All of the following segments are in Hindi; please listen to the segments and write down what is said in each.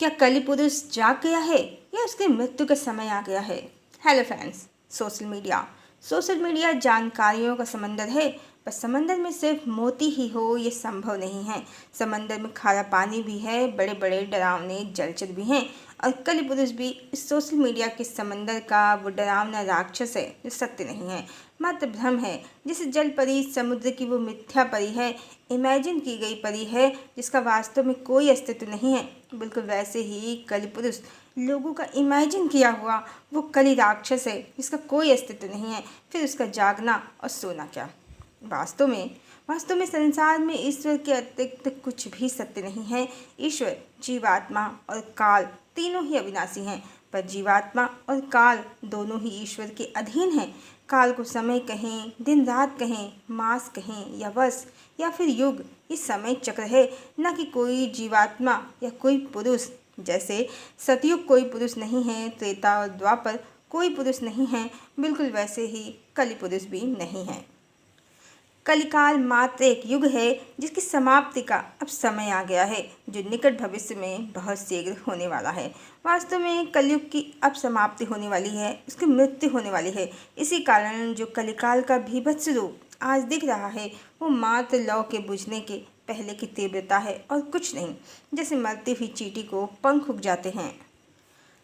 क्या कली पुरुष जाग गया है या उसकी मृत्यु का समय आ गया है? हेलो फ्रेंड्स, सोशल मीडिया जानकारियों का समंदर है, पर समंदर में सिर्फ मोती ही हो ये संभव नहीं है। समंदर में खारा पानी भी है, बड़े बड़े डरावने जलचर भी हैं और कली पुरुष भी इस सोशल मीडिया के समंदर का वो डरावना राक्षस है जो सत्य नहीं है, मात्र भ्रम है। जैसे जल परी समुद्र की वो मिथ्या परी है, इमेजिन की गई परी है जिसका वास्तव में कोई अस्तित्व नहीं है, बिल्कुल वैसे ही कली पुरुष लोगों का इमेजिन किया हुआ वो कली राक्षस है जिसका कोई अस्तित्व नहीं है। फिर उसका जागना और सोना क्या? वास्तव में संसार में ईश्वर के अतिरिक्त कुछ भी सत्य नहीं है। ईश्वर, जीवात्मा और काल तीनों ही अविनाशी हैं, पर जीवात्मा और काल दोनों ही ईश्वर के अधीन हैं। काल को समय कहें, दिन रात कहें, मास कहें या वर्ष या फिर युग, ये समय चक्र है, न कि कोई जीवात्मा या कोई पुरुष। जैसे सतयुग कोई पुरुष नहीं है, त्रेता और द्वापर कोई पुरुष नहीं है, बिल्कुल वैसे ही कली पुरुष भी नहीं है। कलिकाल मात्र एक युग है जिसकी समाप्ति का अब समय आ गया है, जो निकट भविष्य में बहुत शीघ्र होने वाला है। वास्तव में कलयुग की अब समाप्ति होने वाली है, उसकी मृत्यु होने वाली है। इसी कारण जो कलिकाल का भीभत्स रूप आज दिख रहा है वो मात्र लौ के बुझने के पहले की तीव्रता है और कुछ नहीं। जैसे मरती हुई चींटी को पंख उग जाते हैं,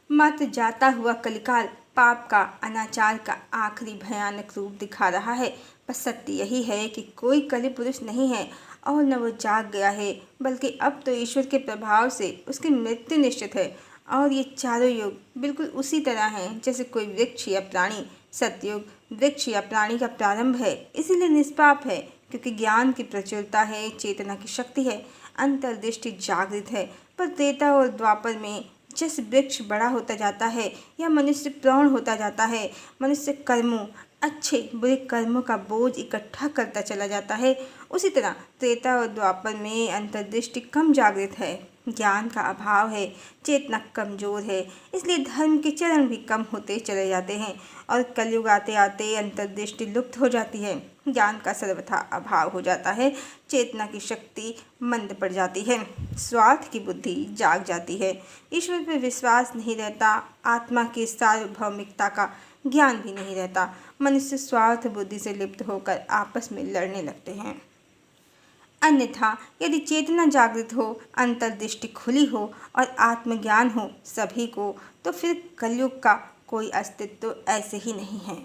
मात्र जाता हुआ कलिकाल पाप का, अनाचार का आखिरी भयानक रूप दिखा रहा है। पर सत्य यही है कि कोई कली पुरुष नहीं है और न वो जाग गया है, बल्कि अब तो ईश्वर के प्रभाव से उसकी मृत्यु निश्चित है। और ये चारों युग बिल्कुल उसी तरह हैं जैसे कोई वृक्ष या प्राणी। सतयुग वृक्ष या प्राणी का प्रारंभ है, इसीलिए निष्पाप है, क्योंकि ज्ञान की प्रचुरता है, चेतना की शक्ति है, अंतर्दृष्टि जागृत है। पर त्रेता और द्वापर में जैसे वृक्ष बड़ा होता जाता है या मनुष्य प्रौढ़ होता जाता है, मनुष्य कर्मों, अच्छे बुरे कर्मों का बोझ इकट्ठा करता चला जाता है, उसी तरह त्रेता और द्वापर में अंतर्दृष्टि कम जागृत है, ज्ञान का अभाव है, चेतना कमजोर है, इसलिए धर्म के चरण भी कम होते चले जाते हैं और कलयुग आते आते अंतर्दृष्टि लुप्त हो जाती है, ज्ञान का सर्वथा अभाव हो जाता है, चेतना की शक्ति मंद पड़ जाती है, स्वार्थ की बुद्धि जाग जाती है, ईश्वर पर विश्वास नहीं रहता, आत्मा की सार्वभौमिकता का ज्ञान भी नहीं रहता। मनुष्य स्वार्थ बुद्धि से लिप्त होकर आपस में लड़ने लगते हैं। अन्यथा यदि चेतना जागृत हो, अंतर्दृष्टि खुली हो और आत्मज्ञान हो सभी को, तो फिर कलयुग का कोई अस्तित्व ऐसे ही नहीं है।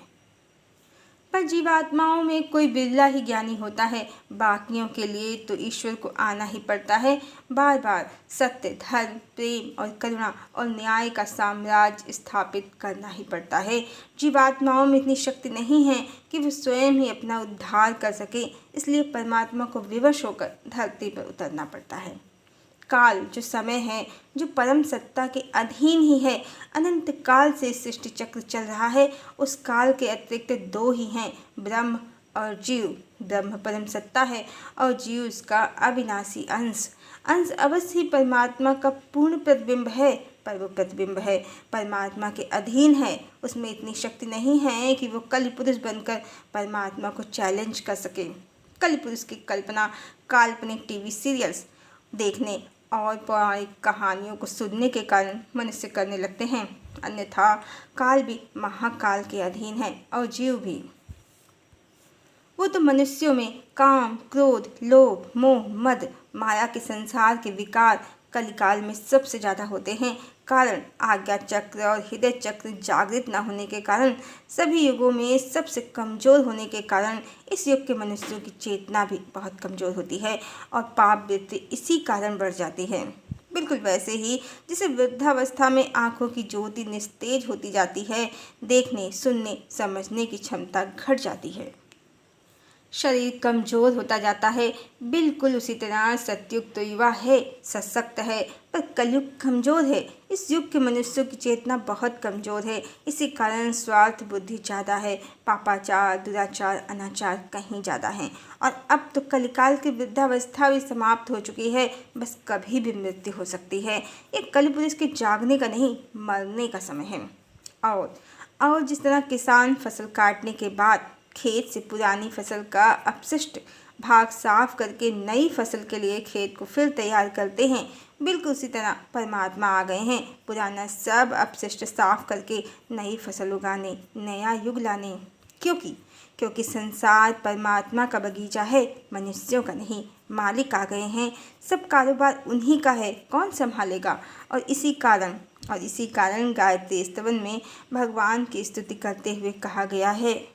पर जीवात्माओं में कोई बिरला ही ज्ञानी होता है, बाकियों के लिए तो ईश्वर को आना ही पड़ता है, बार बार सत्य, धर्म, प्रेम और करुणा और न्याय का साम्राज्य स्थापित करना ही पड़ता है। जीवात्माओं में इतनी शक्ति नहीं है कि वो स्वयं ही अपना उद्धार कर सके, इसलिए परमात्मा को विवश होकर धरती पर उतरना पड़ता है। काल जो समय है, जो परम सत्ता के अधीन ही है, अनंत काल से सृष्टि चक्र चल रहा है, उस काल के अतिरिक्त दो ही हैं, ब्रह्म और जीव। ब्रह्म परम सत्ता है और जीव उसका अविनाशी अंश अवश्य ही परमात्मा का पूर्ण प्रतिबिंब है, पर वो प्रतिबिंब है, परमात्मा के अधीन है, उसमें इतनी शक्ति नहीं है कि वो कलि पुरुष बनकर परमात्मा को चैलेंज कर सके। कलि पुरुष की कल्पना काल्पनिक टीवी सीरियल्स देखने और पौराणिक कहानियों को सुनने के कारण मनुष्य करने लगते हैं, अन्यथा काल भी महाकाल के अधीन है और जीव भी। वो तो मनुष्यों में काम, क्रोध, लोभ, मोह, मद, माया के संसार के विकार कलिकाल में सबसे ज़्यादा होते हैं। कारण आज्ञा चक्र और हृदय चक्र जागृत न होने के कारण, सभी युगों में सबसे कमज़ोर होने के कारण इस युग के मनुष्यों की चेतना भी बहुत कमज़ोर होती है और पाप वृत्ति इसी कारण बढ़ जाती है। बिल्कुल वैसे ही जैसे वृद्धावस्था में आँखों की ज्योति निस्तेज होती जाती है, देखने, सुनने, समझने की क्षमता घट जाती है, शरीर कमज़ोर होता जाता है। बिल्कुल उसी तरह सतयुग तो युवा है, सशक्त है, पर कलयुग कमज़ोर है। इस युग के मनुष्यों की चेतना बहुत कमज़ोर है, इसी कारण स्वार्थ बुद्धि ज़्यादा है, पापाचार, दुराचार, अनाचार कहीं ज़्यादा हैं। और अब तो कलिकाल की वृद्धावस्था भी समाप्त हो चुकी है, बस कभी भी मृत्यु हो सकती है। ये कलि पुरुष के जागने का नहीं, मरने का समय है। और जिस तरह किसान फसल काटने के बाद खेत से पुरानी फसल का अपशिष्ट भाग साफ करके नई फसल के लिए खेत को फिर तैयार करते हैं, बिल्कुल उसी तरह परमात्मा आ गए हैं पुराना सब अपशिष्ट साफ करके नई फसल उगाने, नया युग लाने। क्योंकि संसार परमात्मा का बगीचा है, मनुष्यों का नहीं। मालिक आ गए हैं, सब कारोबार उन्हीं का है, कौन संभालेगा। और इसी कारण गायत्री स्तवन में भगवान की स्तुति करते हुए कहा गया है,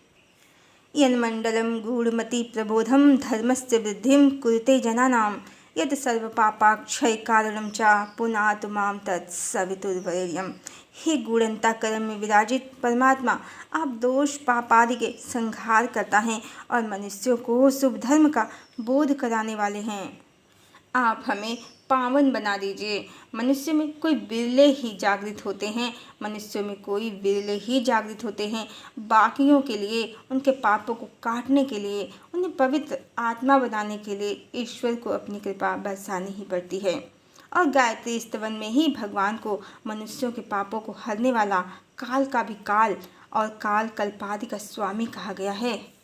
यन्मण्डलं गूढ़मति प्रबोधं धर्मस्य वृद्धिं कुरुते जनानां यत् सर्वपापाक्षयकारणं च पुनातु मां तत्सवितुर्वरेण्यम्। हे गूढ़ंताकरण में विराजित परमात्मा, आप दोष पाप आदि के संहार करता हैं और मनुष्यों को शुभ धर्म का बोध कराने वाले हैं। आप हमें पावन बना दीजिए। मनुष्य में कोई बिरले ही जागृत होते हैं बाकियों के लिए, उनके पापों को काटने के लिए, उन्हें पवित्र आत्मा बनाने के लिए ईश्वर को अपनी कृपा बरसानी ही पड़ती है। और गायत्री स्तवन में ही भगवान को मनुष्यों के पापों को हरने वाला, काल का भी काल और काल कल्पादि का स्वामी कहा गया है।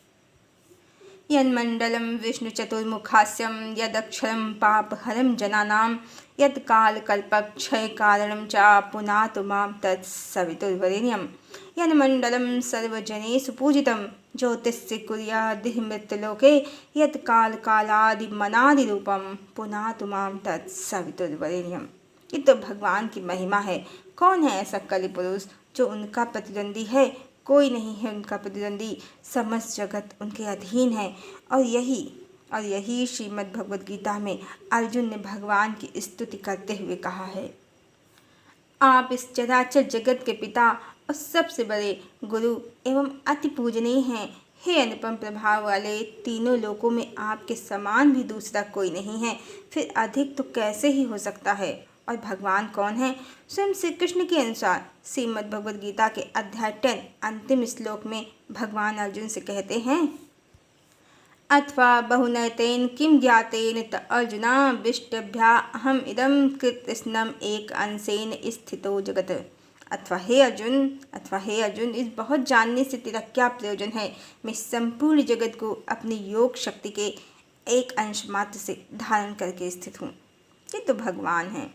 यन्मण्डलं विष्णुचतुर्मुखास्यं यदक्षरं पापहरं जनानां यत्कालकल्पक्षयकारणं च पुनातु मां तत्सवितुर्वरेण्यम्। यन्मण्डलं सर्वजनेषु पूजितं ज्योतिष्य कुर्याद्दिमृत्यलोके यत्कालकालादिमनादिरूपं पुनातु मां तत्सवितुर्वरेण्यम्। ये तो भगवान की महिमा है। कौन है ऐसा कलि पुरुष जो उनका प्रतिद्वंदी है? कोई नहीं है उनका प्रतिद्वंदी, समस्त जगत उनके अधीन है। और यही श्रीमद् भगवद गीता में अर्जुन ने भगवान की स्तुति करते हुए कहा है, आप इस चराचर जगत के पिता और सबसे बड़े गुरु एवं अति पूजनीय हैं। हे अनुपम प्रभाव वाले, तीनों लोकों में आपके समान भी दूसरा कोई नहीं है, फिर अधिक तो कैसे ही हो सकता है। और भगवान कौन है? स्वयं श्री कृष्ण के अनुसार श्रीमद् भगवद गीता के अध्याय 10 अंतिम श्लोक में भगवान अर्जुन से कहते हैं, अथवा बहुनैतेन किम ज्ञातेन त अर्जुना विष्टभ्या अहम इदम कृतस्नम एक अंशेन स्थितो जगत। अथवा हे अर्जुन, इस बहुत जानने से तेरा क्या प्रयोजन है? मैं संपूर्ण जगत को अपनी योग शक्ति के एक अंश मात्र से धारण करके स्थित हूँ। ये तो भगवान हैं,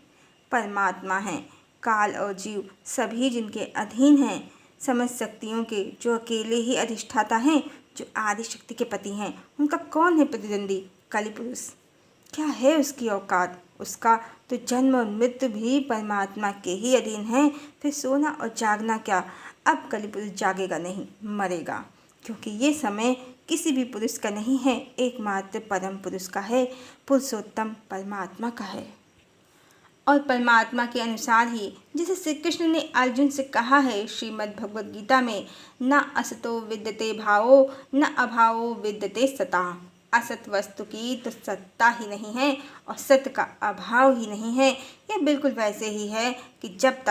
परमात्मा हैं, काल और जीव सभी जिनके अधीन हैं, समस्त शक्तियों के जो अकेले ही अधिष्ठाता हैं, जो आदि शक्ति के पति हैं। उनका कौन है प्रतिद्वंदी? कलि पुरुष। क्या है उसकी औकात? उसका तो जन्म और मृत्यु भी परमात्मा के ही अधीन है। फिर सोना और जागना क्या? अब कलि पुरुष जागेगा नहीं, मरेगा, क्योंकि ये समय किसी भी पुरुष का नहीं है, एकमात्र परम पुरुष का है, पुरुषोत्तम परमात्मा का है। और परमात्मा के अनुसार ही जैसे श्री कृष्ण ने अर्जुन से कहा है श्रीमद् भगवद गीता में, न असतो विद्यते भावो न अभावो विद्यते सता। असत वस्तु की तो सत्ता ही नहीं है और सत्य का अभाव ही नहीं है। यह बिल्कुल वैसे ही है कि जब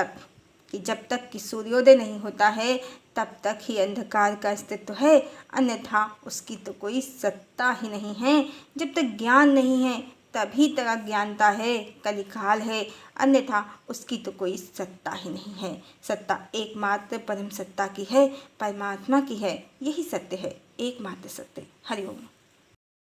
तक कि सूर्योदय नहीं होता है तब तक ही अंधकार का अस्तित्व है, अन्यथा उसकी तो कोई सत्ता ही नहीं है। जब तक ज्ञान नहीं है तभी तक अज्ञानता है, कलिकाल है, अन्यथा उसकी तो कोई सत्ता ही नहीं है। सत्ता एकमात्र परम सत्ता की है, परमात्मा की है। यही सत्य है, एकमात्र सत्य। हरि ओम।